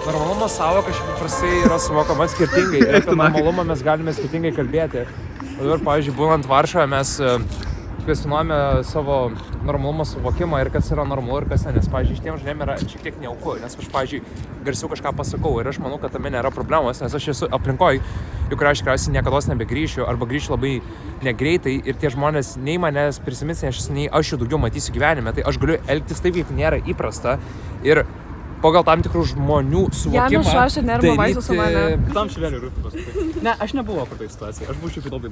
Normalumo sąvoka šiaip paprastai yra suvokama skirtingai. Ir apie normalumą mes galime skirtingai kalbėti. O dabar, pavyzdžiui, būnant Varšuvoje, mes kvestionuojame savo normalumo suvokimą ir kas yra normalu ir kas ne. Nes, pavyzdžiui, šitiem žmonėm yra šiek tiek nejauku. Nes aš, pavyzdžiui, garsiau kažką pasakau ir aš manau, kad tame nėra problemos, nes aš esu aplinkoj, į kurią aš tikriausiai niekados nebegrįšiu arba grįšiu labai negreitai ir tie žmonės nei manęs prisimins, nei aš jų daugiau matysiu gyvenime. Tai aš galiu elgtis taip, kaip nėra įprasta ir pagal tam tikrų žmonių suvokimą Janas šašė nerimo vaistų su mane. Tam šilėliui rūpi pasakai. Ne, aš nebuvau apie tai situaciją. Aš buvau šiaip labai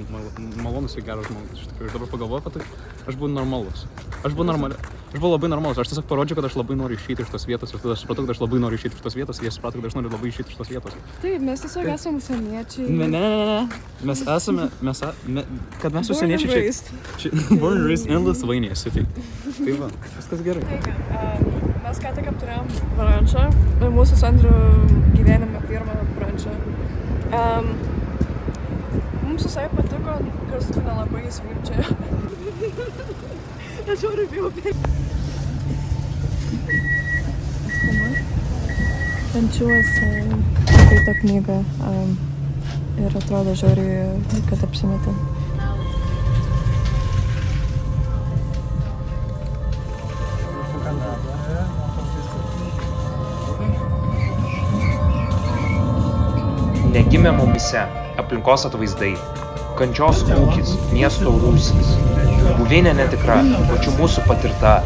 malonus ir geras žmogus. Iš tikrųjų, aš dabar pagalvoju apie tai. Aš buvau normalus. Aš buvau labai normalus. Aš tiesiog parodžiau, kad aš labai noriu išeiti iš tos vietos. Ir tada aš supratau, kad aš labai noriu išeiti iš tos vietos. Ir jie suprato, kad aš noriu labai išeiti iš tos vietos. Taip, mes tiesiog esame užsieniečiai. Ne. Mes esame, kad mes užsieniečiai čia. Born and raised in Lithuania city. Tai va, viskas gerai. Mes ką tik apturėjom brančą, mūsų su Andriu gyvenime pirmą brančą. Mums visai patiko, kas tu nelabai įsvirpčia. Aš žiūriu bijau bėgti. Penčiuos skaito knygą ir atrodo žiūriu, kad apsimetė. Negimė mumise aplinkos atvaizdai, kančios ūkis, miesto rūsys, buveinė netikra, pačių mūsų patirta.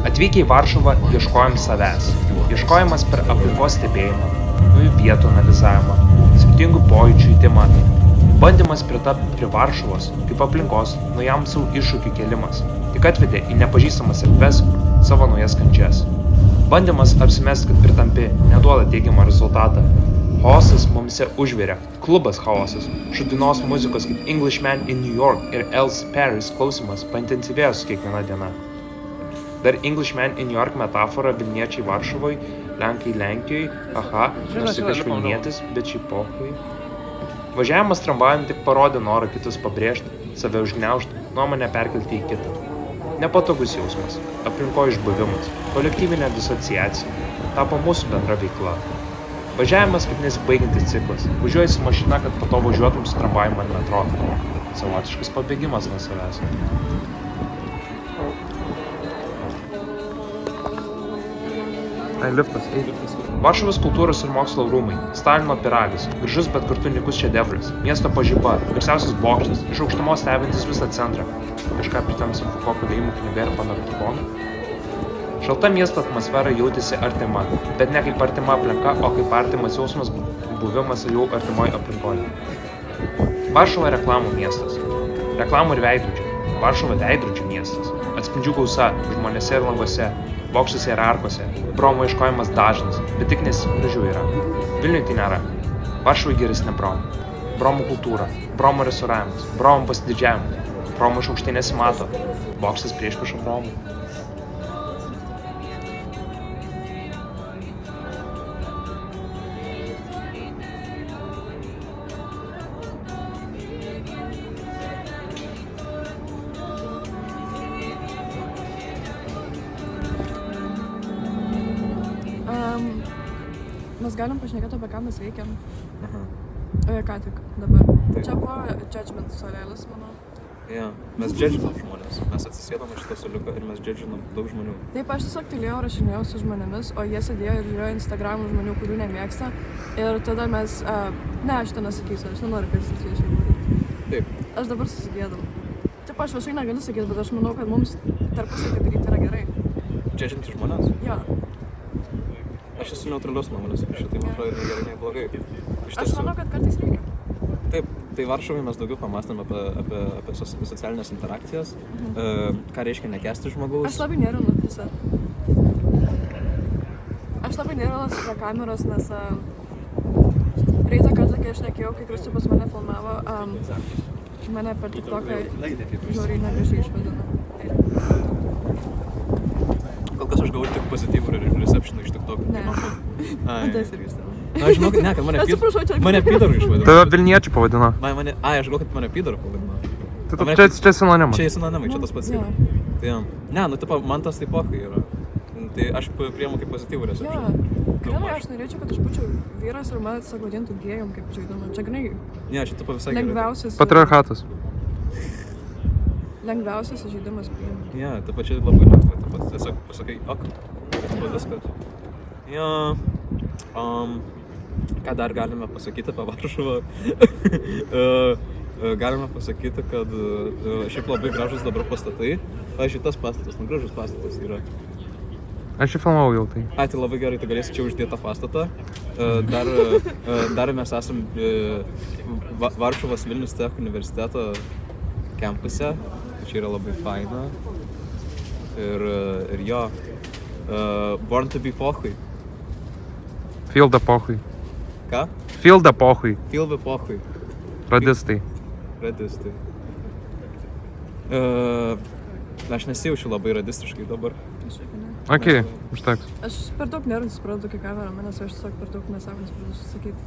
Atvykę į Varšuvą ieškojom savęs, ieškojimas per aplinkos stebėjimą, naujų vietų analizavimą, skirtingų pojūčių jutimą, bandymas pritapti prie Varšuvos kaip aplinkos naujam savo iššūkių kėlimas. Tik atvedė į nepažįstamas erdves savo naujas kančias. Bandymas apsimesti, kad pritampi, neduoda teigiamą rezultatą. Chaosas mumse užvirė, klubas chaosas, šūdinos muzikos kaip Englishman in New York ir Els Paris klausimas paintensyvėjo su kiekviena diena. Dar Englishman in New York metafora Vilniečiai Varšuvoj, Lenkai Lenkijoj, aha, nors tik aš Vilnietis, bet šiaip pohui. Važiavimas tramvajum tik parodė norą kitus pabrėžti, save užgniaužti, nuomonę perkelti į kitą. Nepatogus jausmas, aplinko išbuvimas, kolektyvinė disociacija, tapo mūsų bendra veikla. Važiavimas kaip nesibaigiantis ciklas, važiuoji su mašina, kad po to važiuotum su tramvajum ant metro. Savotiškas pabėgimas nuo savęs. Liftas. Varšuvos kultūros ir mokslo rūmai, Stalino pyragas, gražus bet kartu nykus šedevras, miesto pažiba, garsiausias bokštas, iš aukštumos stebintis visą centrą. Kažką pritamsim Foucault kalėjimų knyga ir panarkotikonų. Šalta miesto atmosfera jautėsi artima, bet ne kaip artima aplinka, o kaip artimas jausmas buvimas jau artimoje aplinkoje. Varšuva reklamų miestas. Reklamų ir veidrodžių. Varšuva veidrodžių miestas. Atspindžių gausa žmonėse ir languose, bokštuose ir arkose. Bromų ieškojimas dažnas, bet tik nes gražių yra. Vilniui tai nėra. Varšuvai geresnė bromų. Bromų kultūra, bromų restauravimas, bromų pasididžiavimas. Bromų iš aukštai nesimato. Bokštas priešpriešo bromų. Mes galim pašnekėti apie ką mes veikiam. Ką tik dabar. Čia buvo judgment suolėlis, manau. Jo, mes džedžinom žmonės. Mes atsisėdom iš šito suoliuko ir mes džedžinom daug žmonių. Taip, aš tiesiog tylėjau, rašinėjau su žmonėmis, o jie sėdėjo ir žiūrėjo Instagramų žmonių, kurių nemėgsta. Ir tada mes... Ne, aš to nesakysiu, aš nenoriu karstyti viešai būti. Taip. Aš dabar susigėdau. Taip, aš viešai negaliu sakyti, bet aš manau, kad mums tarpusai tai daryti yra gerai. Džedžinti žmonės? Jo. Aš esu neutralios nuomonės apie šitai, man atrodo, ir gerai, nei blogai. Aš manau, kad kartais reikia. Taip, tai Varšuvai mes daugiau pamastėm apie socialinės interakcijas, ką reiškia nekęsti žmogaus. Aš labai nervinau visą. Aš labai nervinau prie kameros, nes praeitą kartą, kai aš nekėjau, kai Kristupas mane filmavo, mane per TikToką žiūriai negražiai išvadino. Kol kas aš gavau tik pozityvų receptioną iš TikTok'o. Ne, tas irgi stavo. Na, aš žinau, kad ne, kad mane pidaru išvadino. Tave Vilniečių pavadino. Aš žinau, kad mane pidaru pavadino. Čia sinonimas. Čia sinonimai, čia tas pats Jo. yra. Tai jo. Ne, nu, tipo, man tas taipokai yra. Tai aš priemu kaip pozityvų Jo, recepciją. grinai aš norėčiau, kad aš būčiau vyras ir man sako vadintų gėjom kaip žaidimą. Čia grinai Ne, čia tipo visai gerai. lengviausias. Patriarchatas. Lengviausias žaidimas priimti. Ne, ta pačia labai lengva. Ta pati tiesiog pasakai, ok, tipo viskas. Jo, ką dar galime pasakyti apie Varšuvą? Galime pasakyti, kad šiaip labai gražus dabar pastatai. Pavyzdžiui, tas pastatas, nu gražus pastatas yra. Aš jį filmavau jau tai. Ai, tai labai gerai, tu galėsi čia uždėti tą pastatą. Dar mes esam Varšuvos Vilnius Tech universiteto kampuse. Čia yra labai faina. Ir jo, Born to be pohui. Fieldą pohui. Ką? Fieldą pohui. Filbe pohui. Radistai. Radistai. Aš nesijaučiu labai radistiškai dabar. Aš irgi ne. Okei, užteks. Aš per daug nervų suprantu, kai kamera manęs, aš tiesiog per daug nesąmonės pradėsiu sakyti.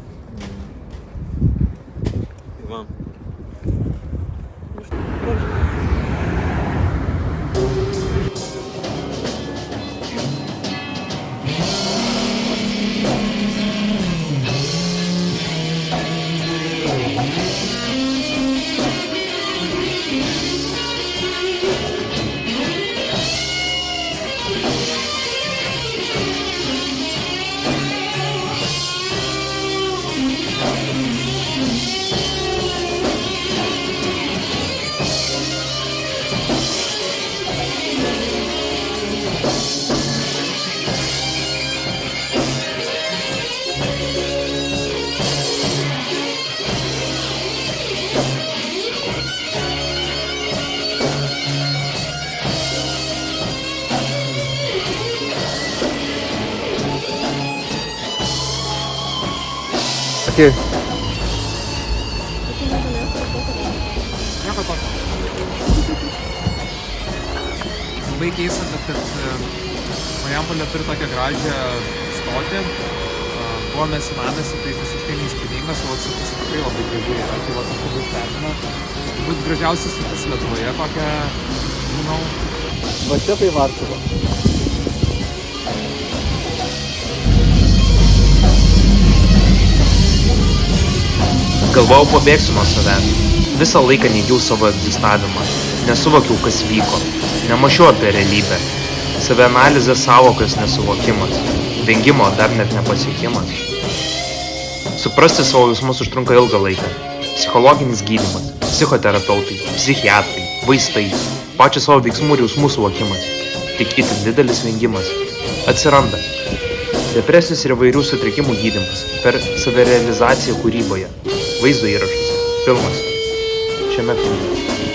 Tai va. Okei. Nieko tokio. Labai keista, kad Marijampolė turi tokią gražią stotį. Buvome senamiesty, tai visiškai neįspūdingas, o stotis tikrai labai gražiai yra. Tai va, tas labai stebina. Būt gražiausias stotis Lietuvoje, kokią, žinau. Va čia tai Varšuva. Galvojau, pabėgsiu nuo savęs. Visą laiką neigiau savo egzistavimą. Nesuvokiau, kas vyko. Nemašiau apie realybę. Savianalizės sąvokos nesuvokimas. Vengimo dar net nepasiekimas. Suprasti savo jausmus užtrunka ilgą laiką. Psichologinis gydymas, psichoterapeutai, psichiatrai, vaistai, pačių savo veiksmų ir jausmų suvokimas. Tik itin didelis vengimas. Atsiranda. Depresijos ir įvairių sutrikimų gydymas per savirealizaciją kūryboje. Vaizdo įrašas, filmas, šiame filme.